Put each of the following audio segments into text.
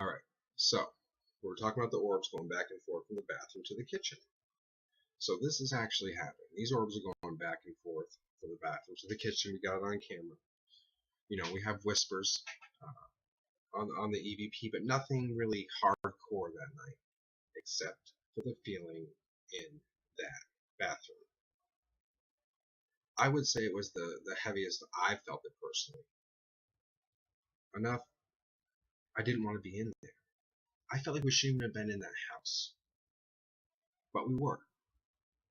All right, so we're talking about the orbs going back and forth from the bathroom to the kitchen. So this is actually happening. These orbs are going back and forth from the bathroom to the kitchen. We got it on camera. We have whispers on the EVP, but nothing really hardcore that night, except for the feeling in that bathroom. I would say it was the heaviest I felt it personally. Enough, I didn't want to be in there. I felt like we shouldn't have been in that house, but we were,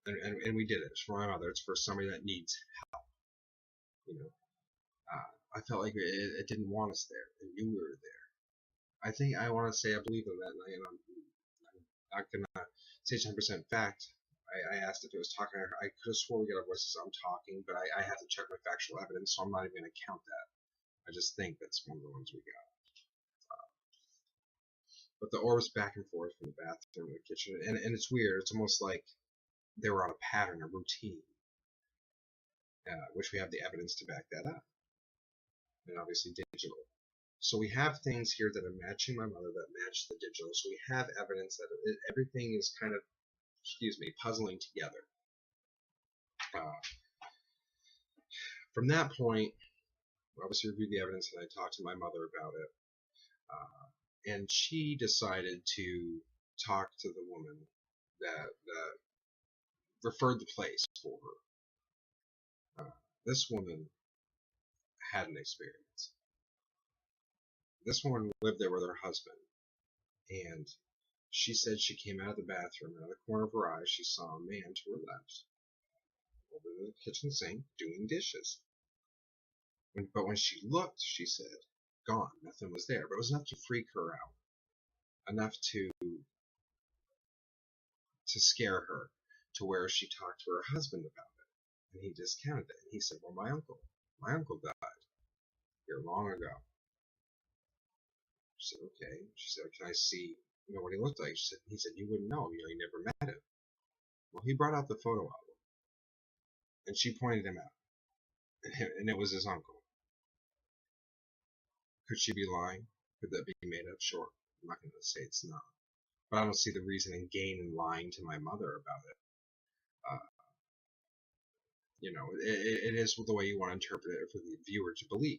and we did it. It's for my mother. It's for somebody that needs help. You know, I felt like it didn't want us there. It knew we were there. I want to say I believe in that night, and I'm not gonna say 100% fact. I asked if it was talking. I could have swore we got our voices. I'm talking, but I have to check my factual evidence, so I'm not even gonna count that. I just think that's one of the ones we got. But the orbs back and forth from the bathroom to the kitchen, and it's weird. It's almost like they were on a pattern, a routine, which we have the evidence to back that up, and obviously digital. So we have things here that are matching my mother that match the digital. So we have evidence that everything is kind of, puzzling together. From that point, we obviously reviewed the evidence, and I talked to my mother about it. And she decided to talk to the woman that referred the place for her. This woman had an experience. This woman lived there with her husband, and she said she came out of the bathroom, and out of the corner of her eye, she saw a man to her left, over the kitchen sink, doing dishes. But when she looked, she said, gone, nothing was there. But it was enough to freak her out, enough to scare her, to where she talked to her husband about it, and he discounted it. And he said, well, my uncle died here long ago. She said, okay. She said, can I see, what he looked like? He said, you wouldn't know, you never met him. Well, he brought out the photo album, and she pointed him out, and it was his uncle. Could she be lying? Could that be made up? Sure. I'm not going to say it's not. But I don't see the reason in gain in lying to my mother about it. It is the way you want to interpret it for the viewer to believe.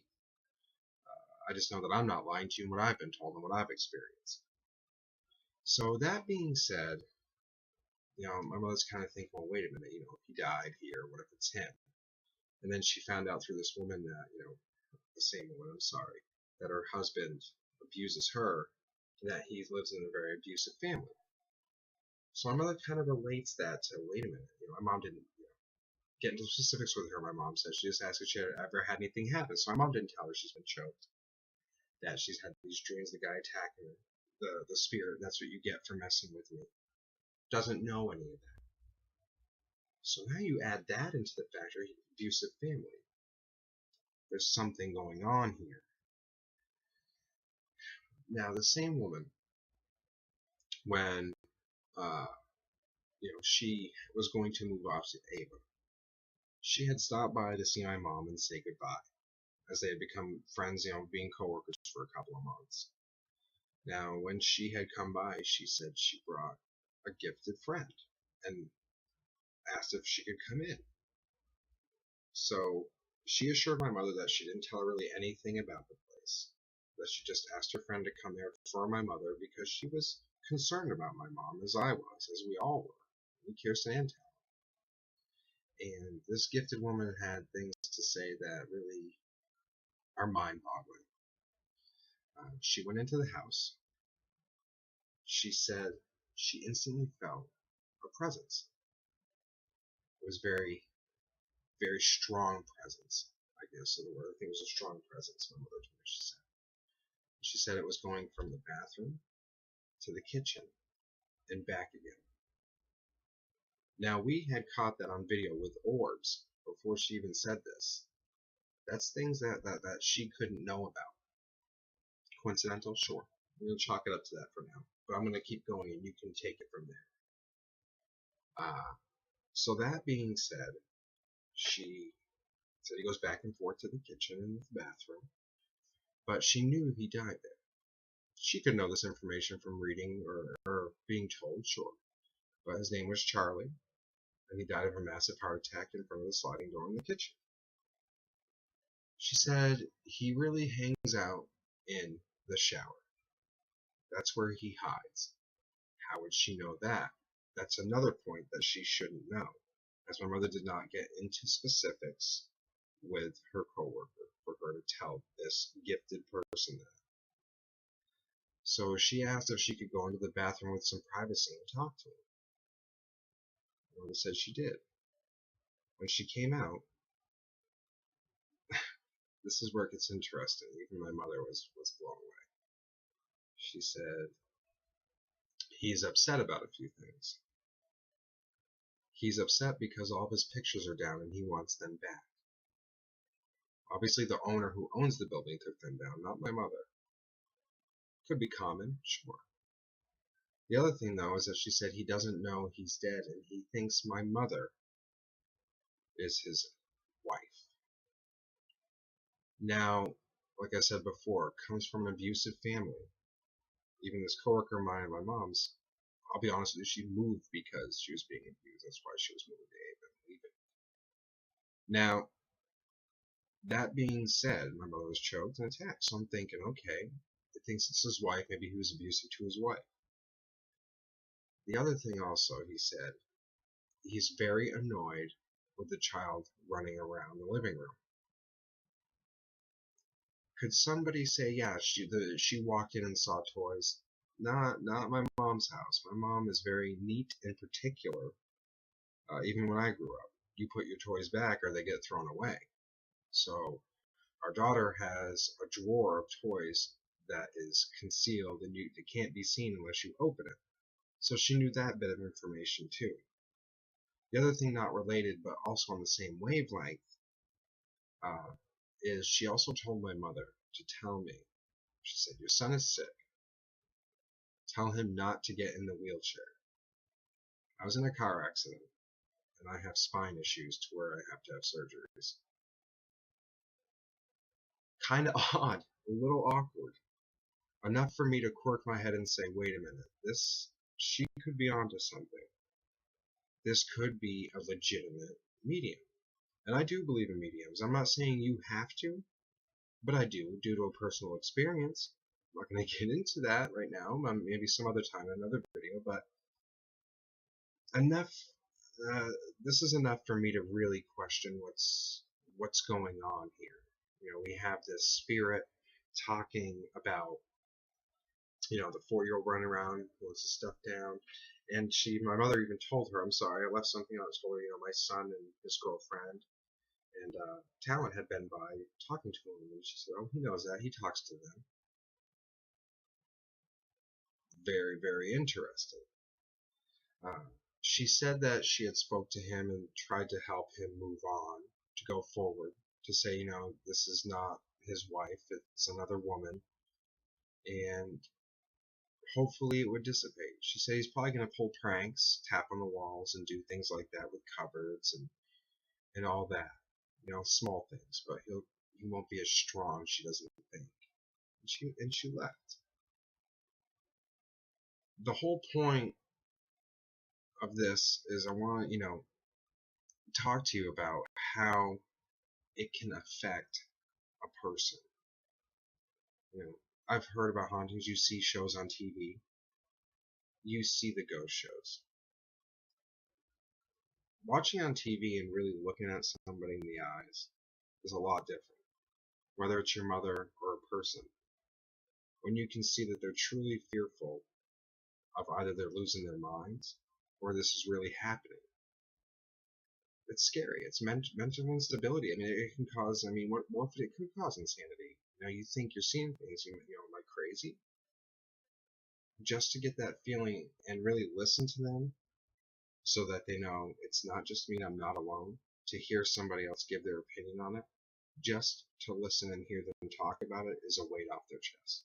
I just know that I'm not lying to you in what I've been told and what I've experienced. So that being said, my mother's kind of thinking, well, wait a minute, he died here. What if it's him? And then she found out through this woman that, the same woman, I'm sorry, that her husband abuses her, and that he lives in a very abusive family. So my mother kind of relates that to, wait a minute, my mom didn't get into specifics with her. My mom said she just asked if she had ever had anything happen. So my mom didn't tell her she's been choked, that she's had these dreams, the guy attacking her, the spirit, that's what you get for messing with me. Doesn't know any of that. So now you add that into the factor, abusive family. There's something going on here. Now the same woman, when she was going to move off to Ava, she had stopped by to see my mom and say goodbye, as they had become friends, being coworkers for a couple of months. Now, when she had come by, she said she brought a gifted friend and asked if she could come in. So she assured my mother that she didn't tell her really anything about the place, that she just asked her friend to come there for my mother because she was concerned about my mom, as I was, as we all were, Kirsten and Tal. And this gifted woman had things to say that really are mind-boggling. She went into the house. She said she instantly felt a presence. It was very, very strong presence, I guess. So the word, I think it was a strong presence, my mother told me she said. She said it was going from the bathroom to the kitchen and back again. Now, we had caught that on video with orbs before she even said this. That's things that she couldn't know about. Coincidental? Sure. I'm going to chalk it up to that for now. But I'm going to keep going and you can take it from there. So that being said, she said he goes back and forth to the kitchen and the bathroom. But she knew he died there. She could know this information from reading or being told, sure. But his name was Charlie, and he died of a massive heart attack in front of the sliding door in the kitchen. She said he really hangs out in the shower. That's where he hides. How would she know that? That's another point that she shouldn't know, as my mother did not get into specifics with her coworker for her to tell this gifted person that. So she asked if she could go into the bathroom with some privacy and talk to him. My mother said she did. When she came out, this is where it gets interesting. Even my mother was blown away. She said, he's upset about a few things. He's upset because all of his pictures are down and he wants them back. Obviously the owner who owns the building took them down, not my mother. Could be common, sure. The other thing though is that she said he doesn't know he's dead and he thinks my mother is his wife. Now, like I said before, comes from an abusive family. Even this coworker of mine and my mom's, I'll be honest with you, she moved because she was being abused. That's why she was moving to Ava and leaving. Now, that being said, my mother was choked and attacked. So I'm thinking, okay, he thinks it's his wife. Maybe he was abusive to his wife. The other thing also, he said, he's very annoyed with the child running around the living room. Could somebody say, yeah, she walked in and saw toys? Not my mom's house. My mom is very neat and particular. Even when I grew up, you put your toys back or they get thrown away. So our daughter has a drawer of toys that is concealed and it can't be seen unless you open it. So she knew that bit of information too. The other thing not related but also on the same wavelength is she also told my mother to tell me, she said, your son is sick. Tell him not to get in the wheelchair. I was in a car accident and I have spine issues to where I have to have surgeries. Kind of odd, a little awkward. Enough for me to quirk my head and say, wait a minute, she could be onto something. This could be a legitimate medium. And I do believe in mediums. I'm not saying you have to, but I do, due to a personal experience. I'm not going to get into that right now, maybe some other time in another video, but enough, this is enough for me to really question what's going on here. You know, we have this spirit talking about, you know, the 4-year-old running around, pulling some stuff down, and my mother even told her, I'm sorry, I left something out. I told her, you know, my son and his girlfriend and Talent had been by talking to him, and she said, oh, he knows that, he talks to them. Very, very interesting. She said that she had spoke to him and tried to help him move on, to go forward, to say, you know, this is not his wife, it's another woman, and hopefully it would dissipate. She said he's probably going to pull pranks, tap on the walls, and do things like that with cupboards and all that. You know, small things, but he won't be as strong, she doesn't think. And she left. The whole point of this is I want to, you know, talk to you about how it can affect a person. You know, I've heard about hauntings. You see shows on TV. You see the ghost shows. Watching on TV and really looking at somebody in the eyes is a lot different. Whether it's your mother or a person. When you can see that they're truly fearful of either they're losing their minds or this is really happening. It's scary. It's mental instability. I mean, it can cause, I mean, what if it could cause insanity? You know, you think you're seeing things, you know, am I crazy? Just to get that feeling and really listen to them so that they know it's not just me, I'm not alone. To hear somebody else give their opinion on it, just to listen and hear them talk about it is a weight off their chest.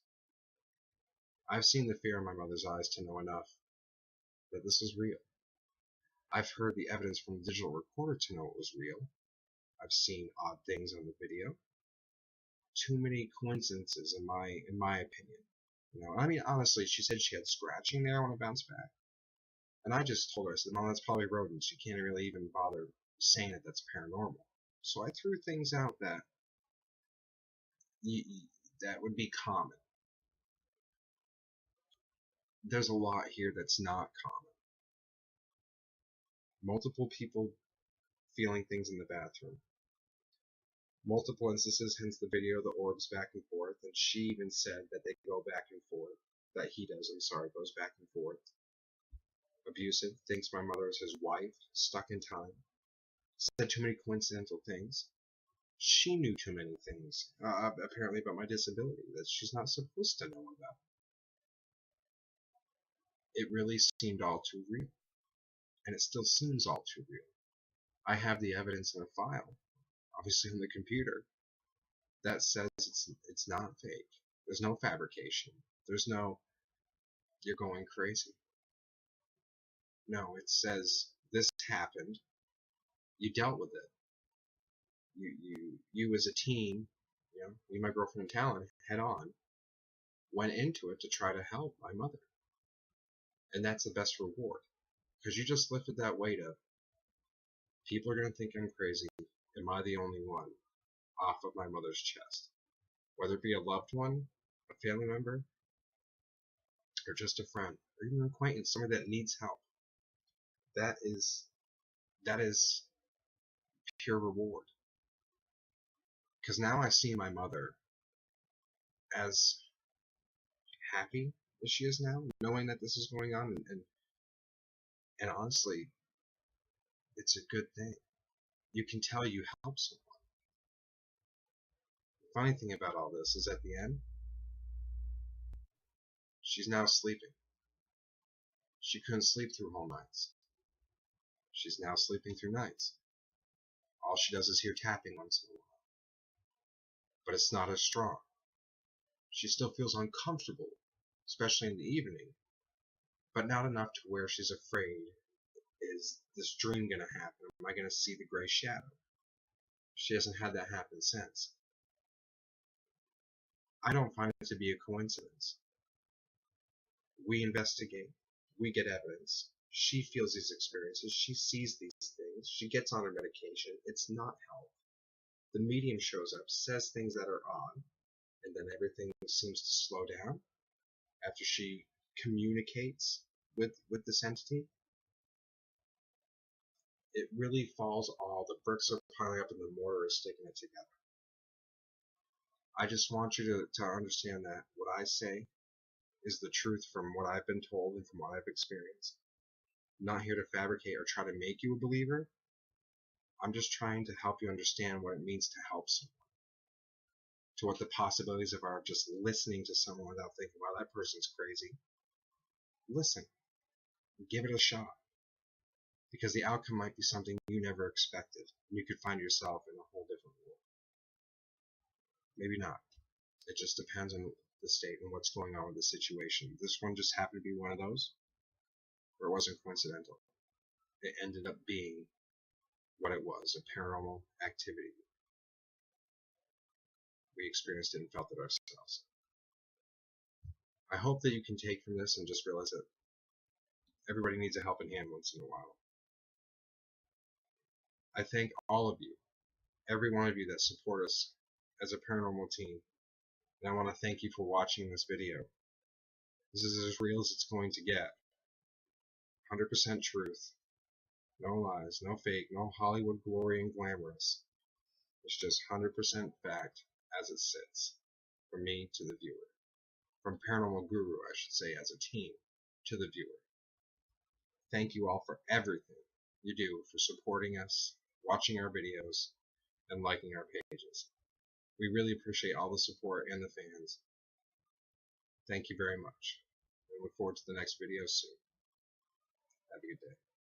I've seen the fear in my mother's eyes to know enough that this is real. I've heard the evidence from the digital recorder to know it was real. I've seen odd things on the video. Too many coincidences in my opinion. I mean, honestly, she said she had scratching there when it bounced back. And I just told her, I said, Mom, that's probably rodents. You can't really even bother saying that that's paranormal. So I threw things out that that would be common. There's a lot here that's not common. Multiple people feeling things in the bathroom. Multiple instances, hence the video, the orbs back and forth. And she even said that they go back and forth. That he does, I'm sorry, goes back and forth. Abusive, thinks my mother is his wife, stuck in time. Said too many coincidental things. She knew too many things, apparently about my disability, that she's not supposed to know about. It really seemed all too real. And it still seems all too real. I have the evidence in a file, obviously on the computer, that says it's not fake. There's no fabrication. There's no, you're going crazy. No, it says this happened. You dealt with it. You as a team, me, my girlfriend, and Talon, head on, went into it to try to help my mother. And that's the best reward. Because you just lifted that weight up. People are going to think I'm crazy. Am I the only one? Off of my mother's chest. Whether it be a loved one, a family member, or just a friend, or even an acquaintance, somebody that needs help. That is pure reward. Because now I see my mother as happy as she is now, knowing that this is going on, and honestly, it's a good thing. You can tell you help someone. The funny thing about all this is at the end, she's now sleeping. She couldn't sleep through whole nights. She's now sleeping through nights. All she does is hear tapping once in a while. But it's not as strong. She still feels uncomfortable, especially in the evening, but not enough to where she's afraid. Is this dream going to happen? Am I going to see the gray shadow? She hasn't had that happen since. I don't find it to be a coincidence. We investigate. We get evidence. She feels these experiences. She sees these things. She gets on her medication. It's not health. The medium shows up, says things that are odd, and then everything seems to slow down after she communicates with this entity. It really falls all, the bricks are piling up and the mortar is sticking it together. I just want you to understand that what I say is the truth from what I've been told and from what I've experienced. I'm not here to fabricate or try to make you a believer. I'm just trying to help you understand what it means to help someone. To what the possibilities of are just listening to someone without thinking, wow, that person's crazy. Listen. Give it a shot. Because the outcome might be something you never expected. You could find yourself in a whole different world. Maybe not. It just depends on the state and what's going on with the situation. This one just happened to be one of those, or it wasn't coincidental. It ended up being what it was, a paranormal activity. We experienced it and felt it ourselves. I hope that you can take from this and just realize that everybody needs a helping hand once in a while. I thank all of you, every one of you that support us as a paranormal team. And I want to thank you for watching this video. This is as real as it's going to get. 100% truth. No lies, no fake, no Hollywood glory and glamorous. It's just 100% fact as it sits. From me to the viewer. From Paranormal Guru, I should say, as a team, to the viewer. Thank you all for everything you do for supporting us, watching our videos, and liking our pages. We really appreciate all the support and the fans. Thank you very much. We look forward to the next video soon. Have a good day.